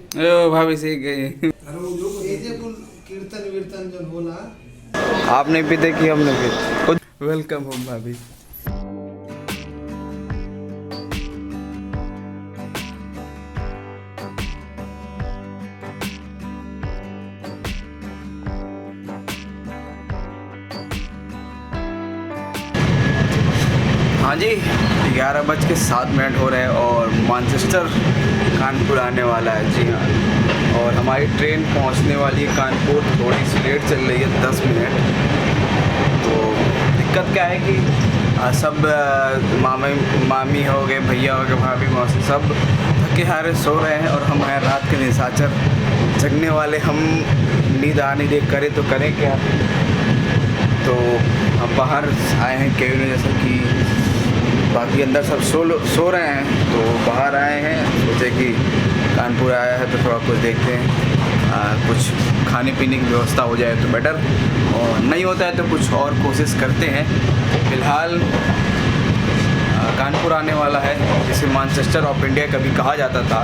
ओ भाभी सीख गई। कीर्तन वीर्तन जो होला आपने भी देखी हमने भी। वेलकम होम भाभी। हाँ जी, 11:07 हो रहे हैं और मैनचेस्टर कानपुर आने वाला है। जी हाँ, और हमारी ट्रेन पहुंचने वाली है कानपुर, थोड़ी सी लेट चल रही है 10 मिनट। तो दिक्कत क्या है कि सब मामी हो गए, भैया हो गए, भाभी मौसी, सब थके हारे सो रहे हैं और हम हैं रात के निशाचर जगने वाले। हम नींद आने दे करें तो करें क्या। तो हम बाहर आए हैं केबिन में, जैसे कि बाकी अंदर सब सो रहे हैं, तो बाहर आए हैं, सोचे कि कानपुर आया है तो थोड़ा कुछ देखते हैं, कुछ खाने पीने की व्यवस्था हो जाए तो बेटर, और नहीं होता है तो कुछ और कोशिश करते हैं। फ़िलहाल कानपुर आने वाला है, जिसे मैनचेस्टर ऑफ इंडिया कभी कहा जाता था।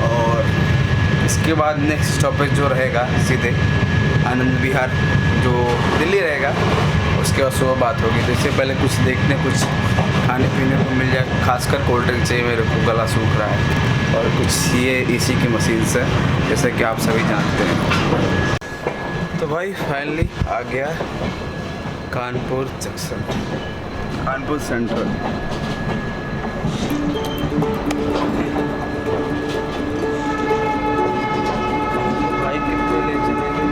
और इसके बाद नेक्स्ट स्टॉपेज जो रहेगा सीधे आनंद विहार जो दिल्ली रहेगा, उसके बाद सुबह बात होगी। तो इससे पहले कुछ देखने, कुछ खाने पीने को मिल जाए, खासकर कोल्ड ड्रिंक चाहिए, मेरे को गला सूख रहा है। और कुछ ये एसी की मशीन से, जैसे कि आप सभी जानते हैं। तो भाई फाइनली आ गया कानपुर जंक्शन, कानपुर सेंट्रल। भाई कितने ले चलेंगे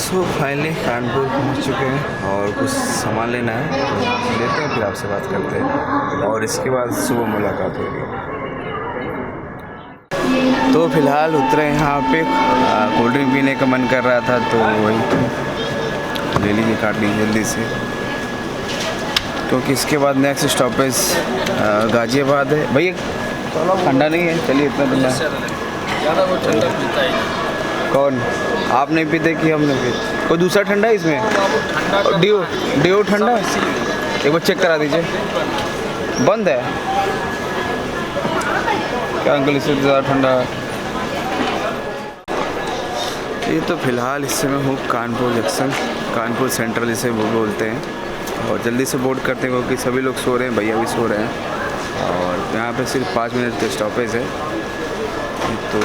तो फाइनली कानपुर पहुंच चुके हैं और कुछ सामान लेना है, तो लेते हैं, फिर आपसे बात करते हैं और इसके बाद सुबह मुलाकात होगी। तो फिलहाल उतरे यहाँ पे, कोल्ड ड्रिंक पीने का मन कर रहा था, तो वही ले लीजिए, काट लीजिए जल्दी से, क्योंकि इसके बाद नेक्स्ट स्टॉपेज गाज़ियाबाद है। भैया ठंडा नहीं है, चलिए इतना ठंडा। कौन? आप नहीं पीते कि हमने पी? कोई दूसरा ठंडा है इसमें? डियो ठंडा है, एक बार चेक करा दीजिए। बंद है क्या अंकल? इससे ज़्यादा ठंडा है ये। तो फ़िलहाल इस समय हूँ कानपुर जंक्शन, कानपुर सेंट्रल इसे वो बोलते हैं, और जल्दी से बोर्ड करते हैं क्योंकि सभी लोग सो रहे हैं, भैया भी सो रहे हैं, और यहाँ पे सिर्फ 5 मिनट का स्टॉपेज है। तो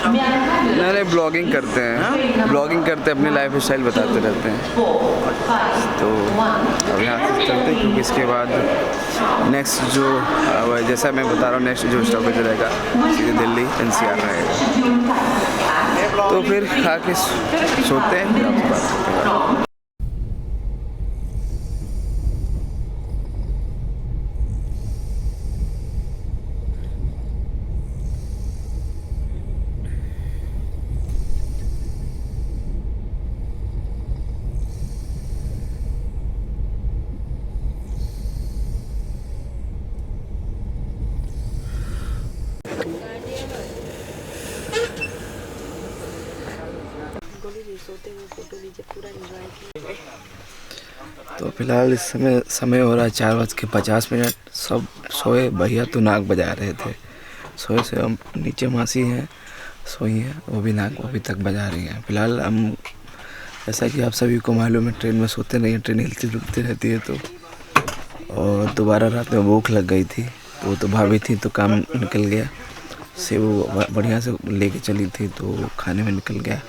नहीं, ब्लॉगिंग करते हैं, ब्लॉगिंग करते हैं, अपनी लाइफ स्टाइल बताते रहते हैं। तो अब यहाँ से चलते हैं, क्योंकि इसके बाद नेक्स्ट जो जैसा मैं बता रहा हूँ, नेक्स्ट जो स्टॉपेज रहेगा सीधे दिल्ली NCR रहेगा। तो फिर खा के सोते हैं, फिर आपसे बात करते हैं। सोते हुए फोटो लीजिए, पूरा एंजॉय कीजिए। तो फिलहाल इस समय हो रहा है 4:50। सब सोए, भैया तो नाक बजा रहे थे। सोए से हम नीचे मासी हैं सोई हैं, वो भी नाक अभी तक बजा रही हैं। फिलहाल हम, जैसा कि आप सभी को मालूम है, ट्रेन में सोते नहीं हैं, ट्रेन हिलती डुलती रहती है। तो और दोबारा रात में भूख लग गई थी, तो भाभी थी तो काम निकल गया से, वो बढ़िया से लेके चली थी तो खाने में निकल गया।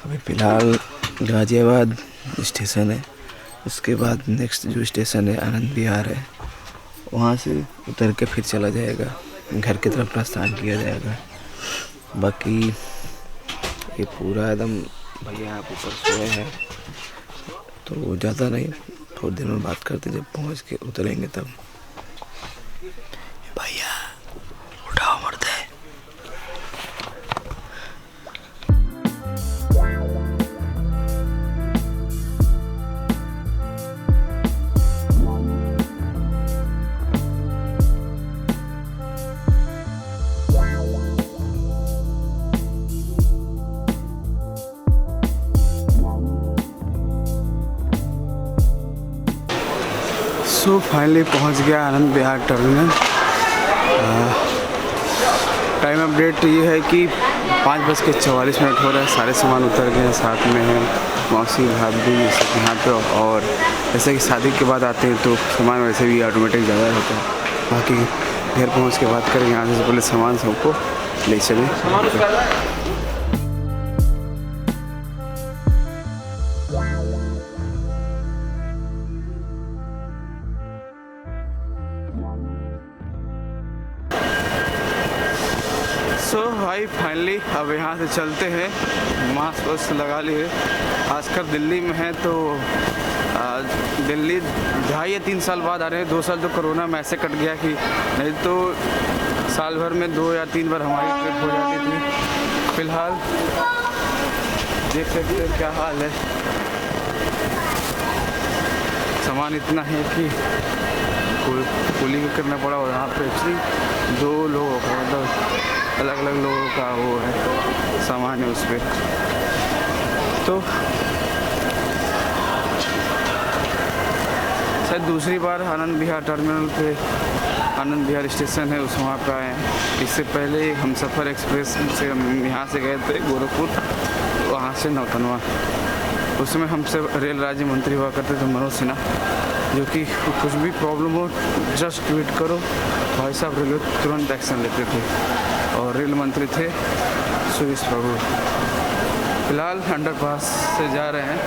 अभी फ़िलहाल गाज़ियाबाद स्टेशन है, उसके बाद नेक्स्ट जो स्टेशन है आनंद विहार है, वहाँ से उतर के फिर चला जाएगा घर की तरफ, प्रस्थान किया जाएगा। बाकी ये पूरा एकदम भैया यहाँ ऊपर सोए हैं, तो ज़्यादा नहीं, थोड़ी देर में बात करते, जब पहुँच के उतरेंगे तब। भैया उठाओ मरते। सो फाइनली पहुंच गया Anand Vihar terminal. Time update ये है कि 5:44 हो रहा है। सारे सामान उतर गए हैं, साथ में है मौसी भाभी यहाँ पे। और जैसे कि शादी के बाद आते हैं तो सामान वैसे भी ऑटोमेटिक ज़्यादा होता है। बाकी घर पहुँच के बात करेंगे, यहाँ से पहले सामान सबको ले चलें। सो भाई फाइनली अब यहाँ से चलते हैं। मास्क वास्क लगा लिए, खासकर दिल्ली में है तो दिल्ली 2.5 या 3 साल बाद आ रहे हैं। 2 साल तो कोरोना में ऐसे कट गया कि नहीं तो साल भर में 2 या 3 बार हमारी ट्रिप हो जाती थी। फिलहाल देख सकते हैं क्या हाल है, सामान इतना है कि कूलिंग करना पड़ा। और यहाँ पे एक्चुअली 2 लोगों का, मतलब अलग अलग लोगों का वो है सामान है उस पर। तो शायद दूसरी बार आनंद विहार टर्मिनल पे, आनंद विहार स्टेशन है उस वहाँ पे आए हैं। इससे पहले हमसफ़र एक्सप्रेस से हम यहाँ से गए थे गोरखपुर, वहाँ से नौतनवा। उसमें हमसे रेल राज्य मंत्री हुआ करते थे मनोज सिन्हा, जो कि कुछ भी प्रॉब्लम हो जस्ट ट्वीट करो, भाई साहब रेलवे तुरंत एक्शन लेते थे। और रेल मंत्री थे सुरेश प्रभु। फिलहाल अंडरपास से जा रहे हैं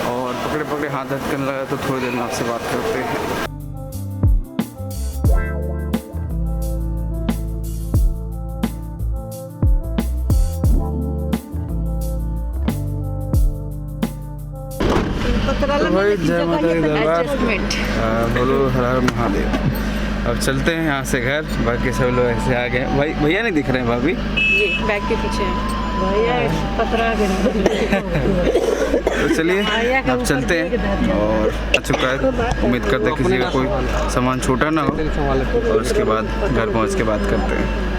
और पकड़े पकड़े हाथ दर्द करने लगा, तो थोड़ी देर में आपसे बात करते हैं। तो भाई जय माता दी दरबार, बोलो हर हर महादेव। अब चलते हैं यहाँ से घर, बाकी सब लोग ऐसे आ गए। भाई भैया नहीं दिख रहे हैं, भाभी ये बैग के पीछे है भैया, पतरा तो चलिए अब चलते हैं। और आ चुका है, उम्मीद करते हैं किसी का कोई सामान छोटा ना हो, और उसके बाद घर पहुँच के बात करते हैं।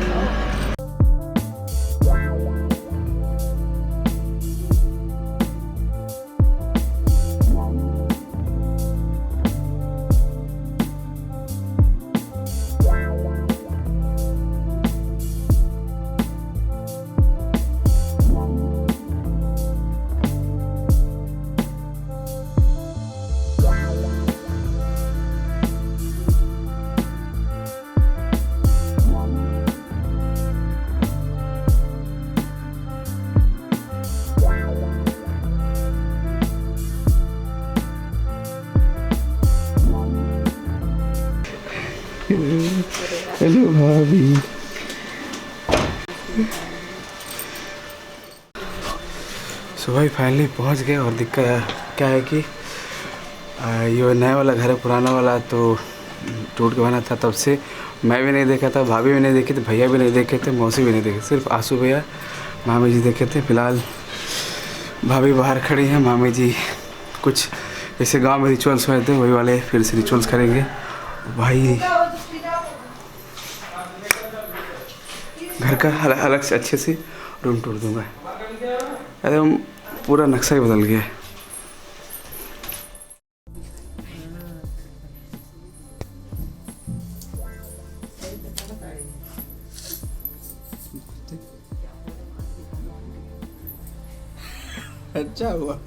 हेलो भाभी। सो भाई फाइनली पहुंच गए। और दिक्कत क्या है कि ये नया वाला घर है, पुराना वाला तो टूट के बना था। तब से मैं भी नहीं देखा था, भाभी भी नहीं देखे थे, भैया भी नहीं देखे थे, मौसी भी नहीं देखे, सिर्फ आंसू भैया मामी जी देखे थे। फिलहाल भाभी बाहर खड़ी हैं, मामी जी कुछ जैसे गांव में रिचुअल्स हुए थे वही वाले फिर से रिचुअल्स करेंगे। भाई घर का अलग से अच्छे से रूम टूट दूंगा, एकदम पूरा नक्शा ही बदल गया है। अच्छा हुआ।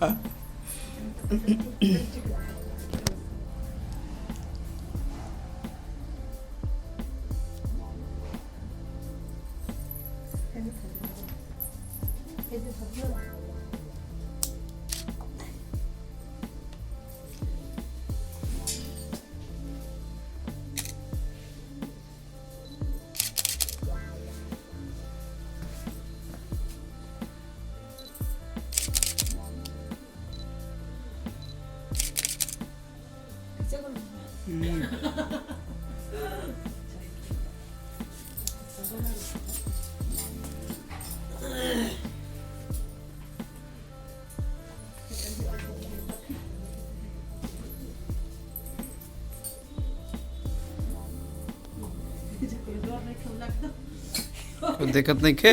कोई दिक्कत नहीं के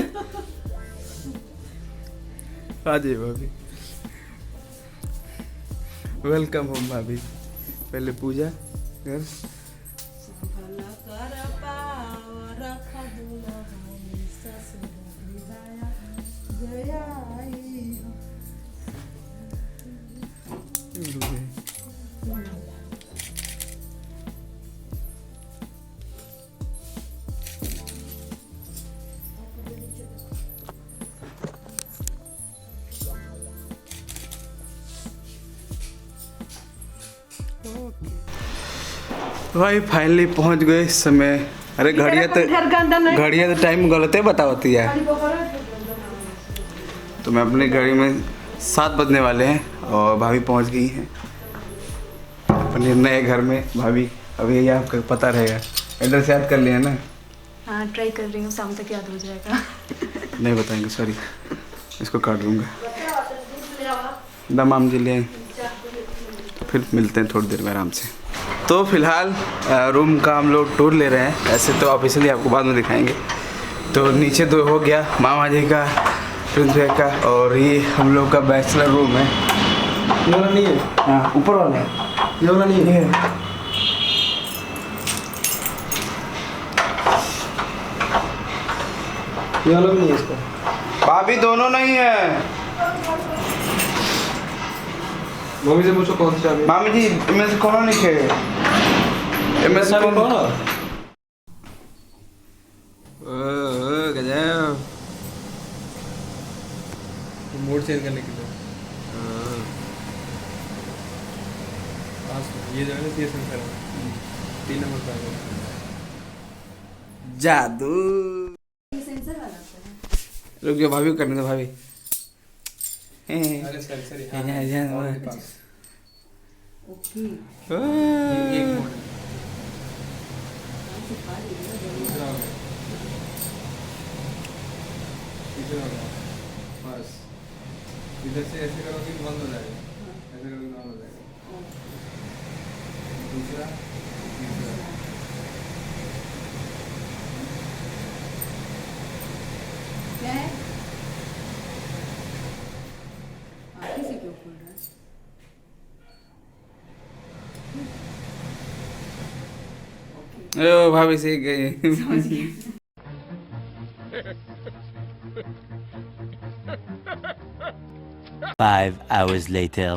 आ जाइए भाभी। वेलकम होम भाभी। पहले पूजा घर भाई फाइनली पहुंच गए इस समय। अरे घड़िया तो टाइम गलत है बताती है। तो मैं अपनी गाड़ी में 7 बजने वाले हैं और भाभी पहुंच गई हैं अपने नए घर में। भाभी अभी ये आपको पता रहेगा, एड्रेस याद कर लिया ना? हाँ ट्राई कर रही हूँ, शाम तक याद हो जाएगा। नहीं बताएंगे, सॉरी, इसको काट दूंगा। दमाम जी ले फिर मिलते हैं थोड़ी देर में आराम से। तो फिलहाल रूम का हम लोग टूर ले रहे हैं, ऐसे तो ऑफिशियली आपको बाद में दिखाएंगे। तो नीचे तो हो गया मामा जी का, प्रिंस भाई का, और ये हम लोग का बैचलर रूम है। ये वाला नहीं है? हाँ ऊपर वाला है, ये वाला नहीं है। ये वाला भी नहीं है इसका। भाभी दोनों नहीं है। मम्मी से पूछो कौन सा। मामी जी इनमें से कौन नहीं खे? इनमें से कौन? गजब। मोड चेंज करने के लिए। ये जो है ना ये सेंसर है, 3 नंबर का है। जादू। ये सेंसर वाला है। रुक जाओ भाभी को करने दो भाभी। अरे सेंसर है पास। ओके। एक मोड है। बस इधर से ऐसे करोगे बंद हो जाएगा, ऐसे करोगे ऑन हो जाएगा। दूसरा क्या है? आगे से क्यों खोल रहा है? ओ भाभी सीख गई। Five hours later.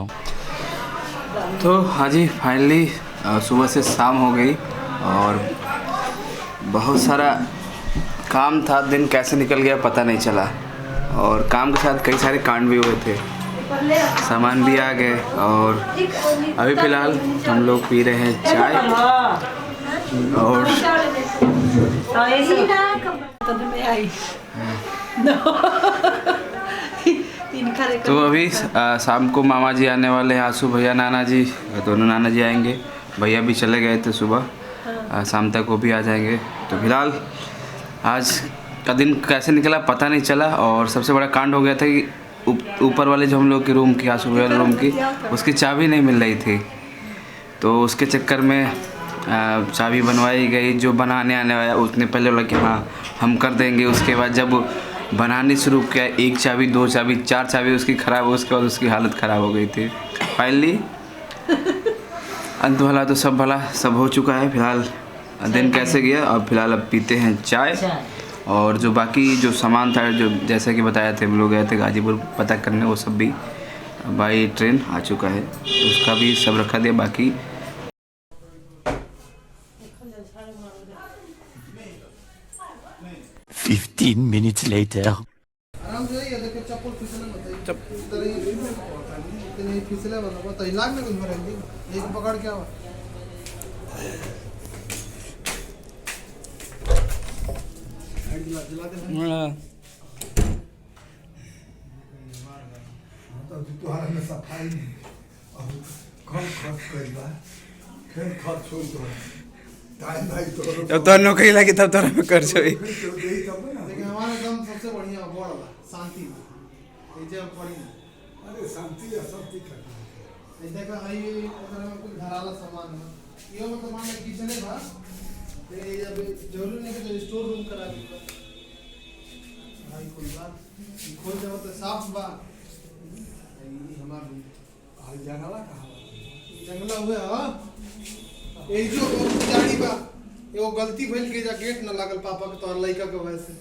तो हाँ जी फाइनली सुबह से शाम हो गई और बहुत सारा काम था। दिन कैसे निकल गया पता नहीं चला, और काम के साथ कई सारे कांड भी हुए थे, सामान भी आ गए। और अभी फ़िलहाल हम लोग पी रहे हैं चाय। और तो अभी शाम को मामा जी आने वाले हैं, आंसू भैया, नाना जी, दोनों नाना जी आएंगे। भैया भी चले गए थे सुबह, शाम तक वो भी आ जाएंगे। तो फिलहाल आज का दिन कैसे निकला पता नहीं चला। और सबसे बड़ा कांड हो गया था कि ऊपर वाले जो हम लोग के रूम की, आंसू भैया रूम की, उसकी चाबी नहीं मिल रही थी। तो उसके चक्कर में चाबी बनवाई गई। जो बनाने आने वाला उसने पहले बोला कि हाँ हम कर देंगे। उसके बाद जब बनाने शुरू किया, 1 चाबी 2 चाबी 4 चाबी उसकी ख़राब हो, उसके बाद उसकी हालत ख़राब हो गई थी। फाइनली अंत भला तो सब भला, सब हो चुका है। फिलहाल दिन कैसे गया, अब फिलहाल अब पीते हैं चाय। और जो बाकी जो सामान था, जो जैसे कि बताया थे, हम लोग गए थे गाजीपुर पता करने, वो सब भी बाई ट्रेन आ चुका है, तो उसका भी सब रखा दिया। बाकी 15 minutes later. आराम से ये देखो चप्पल फिसले मत इधर इतने फिसले वाला तो इलाज में कुछ मरेंगे एक पकड़ क्या हुआ जिला जिला दे तो तुम्हारा में सफाई नहीं कौन खर्च करेगा फिर खर्च छोड़ दो टाइम भाई तो जब तो नौकरी लगी तब तो में कर छोई। लेकिन हमारे एकदम सबसे बढ़िया बड़ शांति ये जब पड़ी अरे शांति या सब ठीक है। ऐसे का आई अगर में कोई घराला सामान है ये मतलब मान लो किचन है बा ये जब जरूरी नहीं कि स्टोर रूम करा दी भाई कोई बात खोल जाओ तो साफ बा हमारा रूम आज जंगला कहाँ जंगला हुए हां ए जो जाड़ी बा एगो गलती भइल के जा गेट न लागल पापा के तोर लइका के वजह से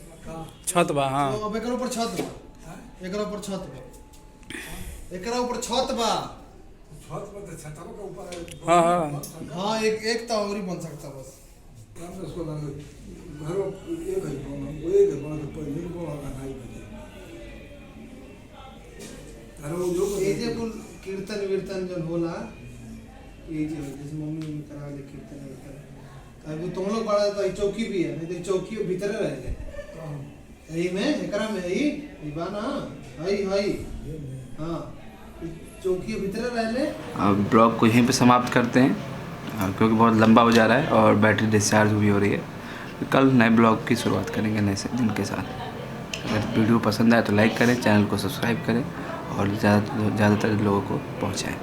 छत बा। हाँ तो अब एकरा ऊपर छत बा एकरा ऊपर छत बा एकरा ऊपर छत बा छत पर छतवा के ऊपर हाँ हाँ हाँ एक तो और ही बन सकता बस हम उसको लगे घर एक है वो एक है बड़ा पहले को वाला नहीं बजे अरे वो जो ये जे कुल कीर्तन वीर्तन जो होला ये जे जैसे मम्मी करा ले कीर्तन वीर्तन अब तुम लोग बड़ा तो चौकी भी है नहीं तो चौकी भीतर रह गए यही में एकरा में यही बाना हई हई हाँ चौकी भीतर रह ले। अब ब्लॉग को यहीं पे समाप्त करते हैं, क्योंकि बहुत लंबा हो जा रहा है और बैटरी डिस्चार्ज भी हो रही है। कल नए ब्लॉग की शुरुआत करेंगे नए दिन के साथ। अगर वीडियो पसंद आए तो लाइक करें, चैनल को सब्सक्राइब करें और ज़्यादातर लोगों को पहुँचाएँ।